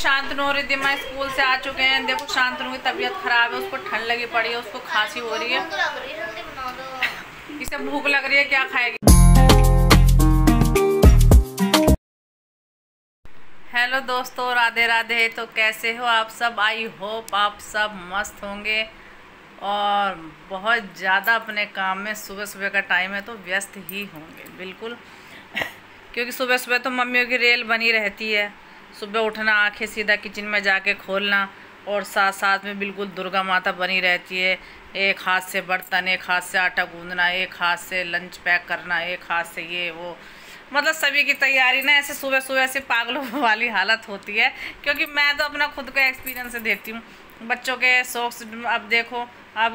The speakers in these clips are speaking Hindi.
शांतनु और रिद्धिमा स्कूल से आ चुके हैं। देखो शांतनु की तबीयत खराब है, उसको ठंड लगी पड़ी है, उसको खांसी हो रही है, इसे भूख लग रही है, क्या खाएगी। हेलो दोस्तों, राधे राधे। तो कैसे हो आप सब? आई होप आप सब मस्त होंगे और बहुत ज़्यादा अपने काम में सुबह सुबह का टाइम है तो व्यस्त ही होंगे बिल्कुल क्योंकि सुबह सुबह तो मम्मियों की रेल बनी रहती है। सुबह उठना, आंखें सीधा किचन में जाके खोलना और साथ साथ में बिल्कुल दुर्गा माता बनी रहती है। एक हाथ से बर्तन, एक हाथ से आटा गूंदना, एक हाथ से लंच पैक करना, एक हाथ से ये वो, मतलब सभी की तैयारी ना ऐसे सुबह सुबह से पागलों वाली हालत होती है। क्योंकि मैं तो अपना खुद का एक्सपीरियंस से देखती हूँ। बच्चों के सॉक्स, अब देखो, अब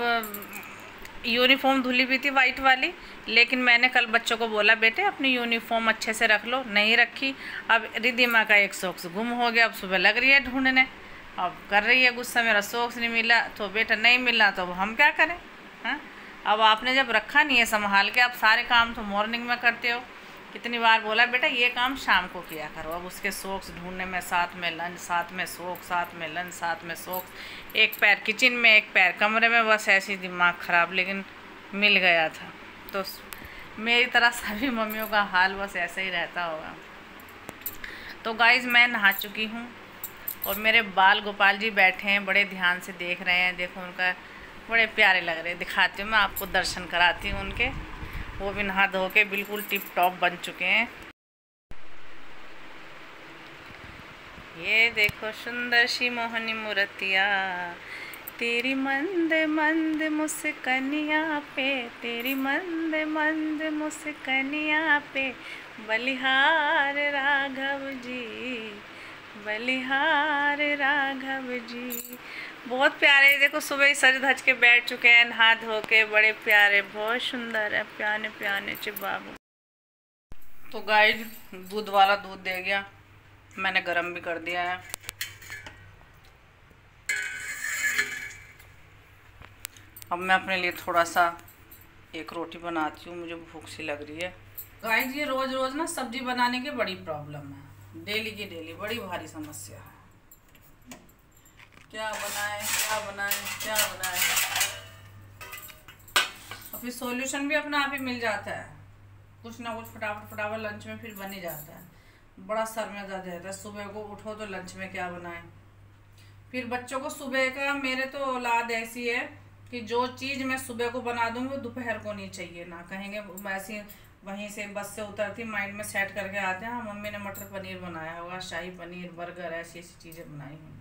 यूनिफॉर्म धुली हुई थी वाइट वाली, लेकिन मैंने कल बच्चों को बोला बेटे अपनी यूनिफॉर्म अच्छे से रख लो, नहीं रखी। अब रिद्धिमा का एक सॉक्स गुम हो गया, अब सुबह लग रही है ढूंढने, अब कर रही है गुस्सा, मेरा सॉक्स नहीं मिला। तो बेटा नहीं मिला तो अब हम क्या करें? हाँ, अब आपने जब रखा नहीं है संभाल के, आप सारे काम तो मॉर्निंग में करते हो। कितनी बार बोला बेटा ये काम शाम को किया करो। अब उसके सॉक्स ढूंढने में, साथ में लंच, साथ में सॉक्स, साथ में लंच, साथ में सॉक्स, एक पैर किचन में, एक पैर कमरे में, बस ऐसे ही दिमाग ख़राब। लेकिन मिल गया था। तो मेरी तरह सभी मम्मियों का हाल बस ऐसे ही रहता होगा। तो गाइज़ मैं नहा चुकी हूँ और मेरे बाल गोपाल जी बैठे हैं, बड़े ध्यान से देख रहे हैं। देखो उनका बड़े प्यारे लग रहे हैं। दिखाती हूँ मैं आपको, दर्शन कराती हूँ उनके। वो भी नहा धो के बिल्कुल टिप टॉप बन चुके हैं। ये देखो सुंदर सी मोहनी मूर्तिया, तेरी मंद मंद मुस्कनिया पे, तेरी मंद मंद मुस्कनिया पे, बलिहार राघव जी, बलिहार राघव जी। बहुत प्यारे। देखो सुबह ही सज धज के बैठ चुके हैं, नहा धो के, बड़े प्यारे, बहुत सुंदर है, प्याने प्याने चिबाबू। तो गाइस दूध वाला दूध दे गया, मैंने गरम भी कर दिया है। अब मैं अपने लिए थोड़ा सा एक रोटी बनाती हूँ, मुझे भूख सी लग रही है। गाइस ये रोज रोज ना सब्जी बनाने की बड़ी प्रॉब्लम है, डेली की डेली बड़ी भारी समस्या है। क्या बनाए क्या बनाए क्या बनाए, और फिर सॉल्यूशन भी अपना आप ही मिल जाता है, कुछ ना कुछ फटाफट फटाफट लंच में फिर बन ही जाता है। बड़ा सर में दर्द रहता है, सुबह को उठो तो लंच में क्या बनाएं। फिर बच्चों को सुबह का, मेरे तो औलाद ऐसी है कि जो चीज़ मैं सुबह को बना दूंगी वो दोपहर को नहीं चाहिए ना, कहेंगे वैसे वहीं से बस से उतरती माइंड में सेट करके आते हैं, हाँ मम्मी ने मटर पनीर बनाया होगा, शाही पनीर, बर्गर, ऐसी ऐसी चीज़ें बनाई होंगी।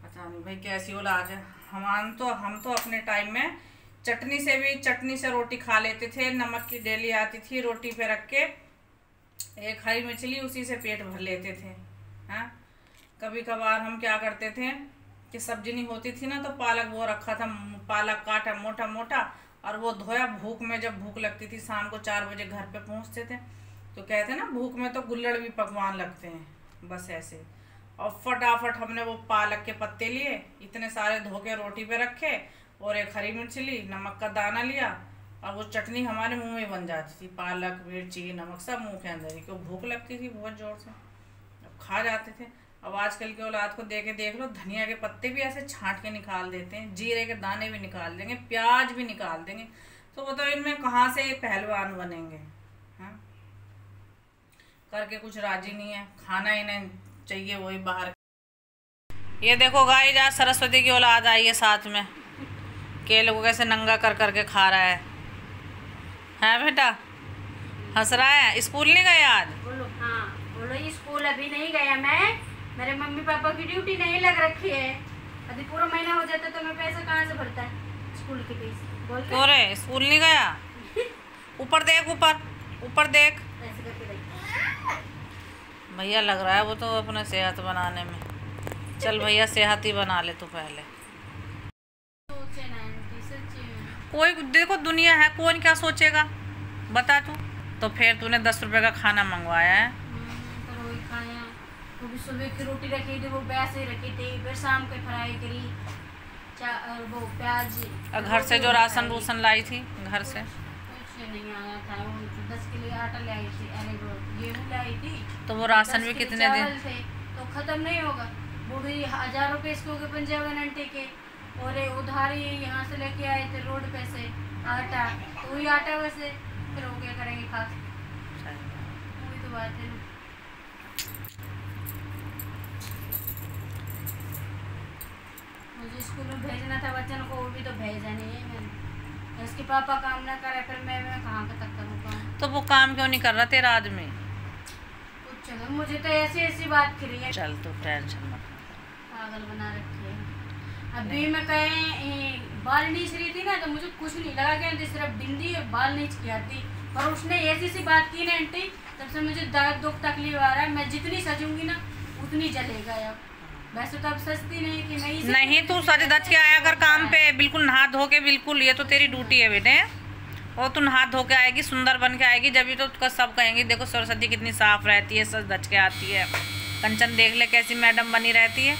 पता नहीं भाई कैसी औलाद है। हम तो अपने टाइम में चटनी से रोटी खा लेते थे। नमक की डेली आती थी, रोटी पे रख के एक हरी मछली, उसी से पेट भर लेते थे। हाँ, कभी कभार हम क्या करते थे कि सब्जी नहीं होती थी ना, तो पालक वो रखा था, पालक काटा मोटा मोटा और वो धोया। भूख में जब भूख लगती थी, शाम को 4 बजे घर पे पहुंचते थे, तो कहते ना भूख में तो गुल्लड़ भी पकवान लगते हैं, बस ऐसे। और फटाफट हमने वो पालक के पत्ते लिए, इतने सारे धो के रोटी पे रखे और एक हरी मिर्च ली, नमक का दाना लिया, और वो चटनी हमारे मुंह में बन जाती थी। पालक, मिर्ची, नमक सब मुंह के अंदर ही, क्यों भूख लगती थी बहुत जोर से, अब खा जाते थे। अब आजकल के औलाद को देख लो, धनिया के पत्ते भी ऐसे छांट के निकाल देते हैं, जीरे के दाने भी निकाल देंगे, प्याज भी निकाल देंगे। तो बताओ इनमें कहाँ से ये पहलवान बनेंगे? हाँ, करके कुछ राजी नहीं है, खाना इन्हें चाहिए वही बाहर। ये देखो गाइस, आज सरस्वती की औलाद आई है साथ में, केले को कैसे नंगा कर करके खा रहा है। हैं बेटा, हंस रहा है? स्कूल नहीं गया आज? बोलो। हाँ बोलो, स्कूल अभी नहीं गया मैं, मेरे मम्मी पापा की ड्यूटी नहीं लग रखी है। अभी पूरा महीना हो जाता तो मैं पैसा कहाँ से भरता है स्कूल के पैसे? बोल क्यों रे स्कूल नहीं गया? ऊपर देख, ऊपर देख। ऐसे करके भैया लग रहा है वो तो अपने सेहत बनाने में। चल भैया सेहत ही बना ले तू पहले। कोई देखो दुनिया है, कौन क्या सोचेगा बता तू। तो फिर तूने 10 रुपए का खाना मंगवाया है। तो वही खाया, वो भी सुबह की रोटी रखी थी, वो वैसे ही रखी थी, फिर शाम के फ्राई करी, वो प्याज। घर से जो राशन रूसन लाई थी घर से कुछ नहीं आया था, वो 10 किलो आटा लाई थी, अरे वो गेहूँ लाई थी। तो वो राशन भी कितने दिन? तो खत्म नहीं होगा। बूढ़ी 1000 रुपये इसको के पंजाबन आंटी के, और उधारी यहाँ से लेके आए थे रोड पे से आटा, तो वही आटा वैसे फिर वो क्या करेंगे खा के, वही तो बात है। मुझे स्कूल में भेजना था बच्चों को, वो भी तो भेजा नहीं है मैंने। इसके पापा काम ना करे फिर मैं कहाँ तक करूँ काम। तो वो काम क्यों नहीं कर रहा तेरा आदमी? चलो मुझे तो ऐसी बात करी है। चल तो टेंशन मत, पागल बना रखी है। अभी मैं कहीं बाल नीच रही थी ना, तो मुझे कुछ नहीं लगा कि सिर्फ बिंदी और बाल नीच की आती, पर उसने ऐसी सी बात की ना आंटी, तब से मुझे दर्द दुख तकलीफ आ रहा है। मैं जितनी सजूंगी ना उतनी जलेगा यार। वैसे तो अब सस्ती नहीं कि नहीं तू सज धज के आया कर काम पे, बिल्कुल नहा धो के, बिल्कुल ये तो तेरी ड्यूटी है बेटे। और तू नहा धो के आएगी, सुंदर बन के आएगी, जब तो सब कहेंगे देखो सरस्वती कितनी साफ रहती है, सज धज के आती है। कंचन देख ले कैसी मैडम बनी रहती है।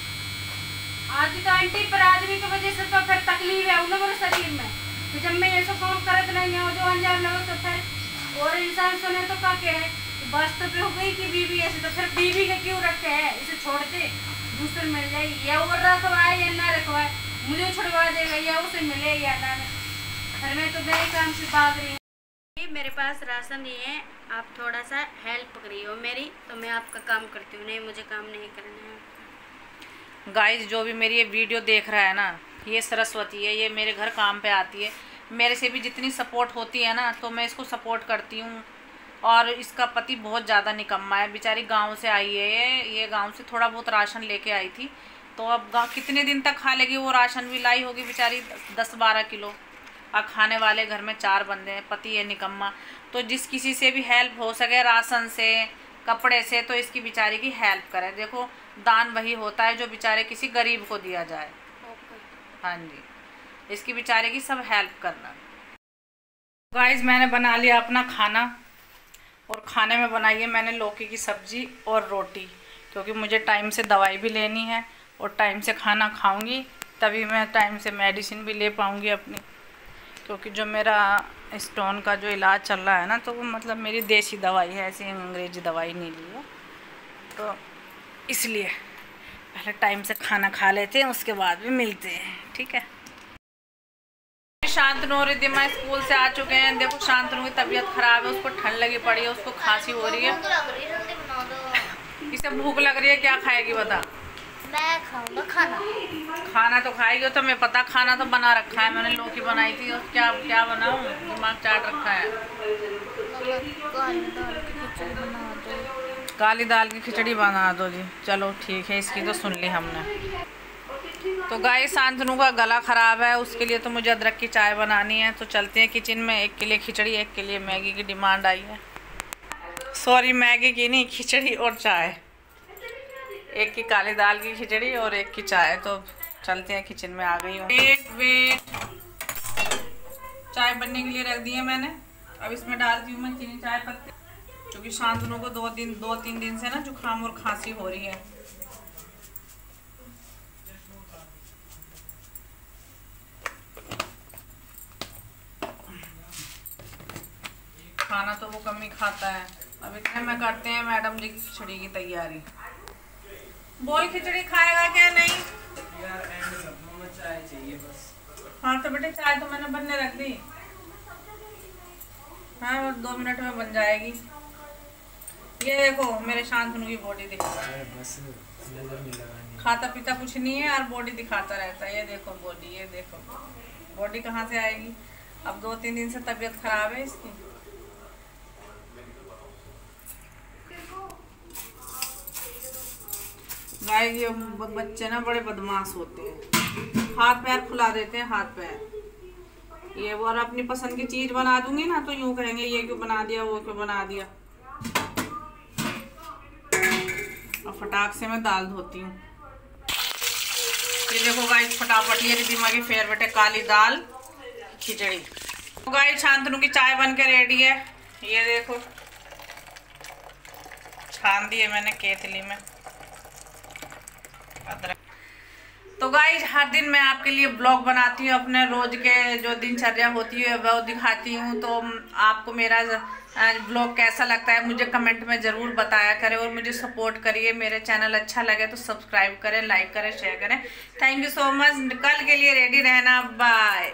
आदि तो आंटी पर आदमी की वजह से तो फिर तकलीफ है उन शरीर में, तो जब मैं ऐसा काम करत नहीं है जो अंजाम लगो तो फिर और इंसान सुने तो क्या कहे, बस तो पे हो गई कि बीवी ऐसे, तो फिर बीवी के क्यों रखे है, इसे छोड़ दे दूसरे मिल जाएगी, या वो रखवाए या ना रखवाए, मुझे छुड़वा देगा या उसे मिले या ना। घर में तो गए काम से भाग रही हूँ। मेरे पास राशन नहीं है, आप थोड़ा सा हेल्प करिए मेरी, तो मैं आपका काम करती हूँ। नहीं मुझे काम नहीं करना है। गाइस जो भी मेरी ये वीडियो देख रहा है ना, ये सरस्वती है, ये मेरे घर काम पे आती है। मेरे से भी जितनी सपोर्ट होती है ना, तो मैं इसको सपोर्ट करती हूँ। और इसका पति बहुत ज़्यादा निकम्मा है, बेचारी गांव से आई है, ये गांव से थोड़ा बहुत राशन लेके आई थी, तो अब कितने दिन तक खा लेगी वो राशन भी लाई होगी बेचारी 10-12 किलो। और खाने वाले घर में 4 बंदे हैं, पति है निकम्मा। तो जिस किसी से भी हेल्प हो सके राशन से, कपड़े से, तो इसकी बेचारी की हेल्प करें। देखो दान वही होता है जो बेचारे किसी गरीब को दिया जाए। हाँ जी, इसकी बेचारे की सब हेल्प करना। गाइस मैंने बना लिया अपना खाना, और खाने में बनाई है मैंने लौकी की सब्जी और रोटी, क्योंकि मुझे टाइम से दवाई भी लेनी है और टाइम से खाना खाऊंगी, तभी मैं टाइम से मेडिसिन भी ले पाऊंगी अपनी। क्योंकि जो मेरा स्टोन का जो इलाज चल रहा है ना, तो वो मतलब मेरी देसी दवाई है, ऐसी अंग्रेजी दवाई नहीं ली है, तो इसलिए पहले टाइम से खाना खा लेते हैं, उसके बाद भी मिलते हैं, ठीक है। शांतनु और रिद्धिमा स्कूल से आ चुके हैं। देखो शांतनु की तबीयत खराब है, उसको ठंड लगी पड़ी है, उसको खांसी हो रही है। इसे भूख लग रही है, क्या खाएगी बता? मैं खाऊंगा खाना। खाना तो खाएगी, तो मैं पता खाना तो बना रखा है मैंने, लौकी बनाई थी, और क्या बनाऊं, दिमाग चाट रखा है। काली दाल की खिचड़ी बना दो जी, चलो ठीक है, इसकी तो सुन ली हमने। तो गाइस शांतनु का गला ख़राब है, उसके लिए तो मुझे अदरक की चाय बनानी है, तो चलते हैं किचन में। एक के लिए खिचड़ी, एक के लिए मैगी की डिमांड आई है। सॉरी मैगी की नहीं, खिचड़ी और चाय, एक की काली दाल की खिचड़ी और एक की चाय। तो चलते हैं किचन में, आ गई हूँ। वेट चाय बनने के लिए रख दी है मैंने, अब इसमें डालती हूँ मैं चीनी चाय पत्ती, क्योंकि शांतनु को 2-3 दिन से ना जुकाम और खांसी हो रही है। खाना तो वो कम ही खाता है। अब इतने में करते हैं मैडम जी की खिचड़ी की तैयारी। बोल खिचड़ी खाएगा क्या? नहीं यार चाय चाहिए बस। हाँ तो बेटे चाय तो मैंने बनने रख दी, हाँ 2 मिनट में बन जाएगी। ये देखो मेरे शांतनु की बॉडी दिखा, बस नजर नहीं लगानी, खाता पीता कुछ नहीं है और बॉडी दिखाता रहता है। ये देखो बॉडी, ये देखो बॉडी कहाँ से आएगी? अब 2-3 दिन से तबीयत खराब है इसकी। गाइस ये बच्चे ना बड़े बदमाश होते हैं, हाथ पैर फुला देते हैं, हाथ पैर। ये वो और अपनी पसंद की चीज बना दूंगी ना, तो यूं कहेंगे ये क्यों बना दिया, वो क्यों बना दिया। और फटाक से मैं दाल धोती हूँ। ये देखो गाइस फटाफट, ये रिद्धिमा की फेवरेट है काली दाल खिचड़ी। तो गाइस शांतनु की चाय बन के रेडी है, ये देखो छान दी है मैंने केतली में अदरक। तो गाइस हर दिन मैं आपके लिए ब्लॉग बनाती हूँ, अपने रोज के जो दिनचर्या होती है वह दिखाती हूँ। तो आपको मेरा ब्लॉग कैसा लगता है मुझे कमेंट में ज़रूर बताया करें और मुझे सपोर्ट करिए। मेरे चैनल अच्छा लगे तो सब्सक्राइब करें, लाइक करें, शेयर करें। Thank you so much. कल के लिए रेडी रहना। बाय।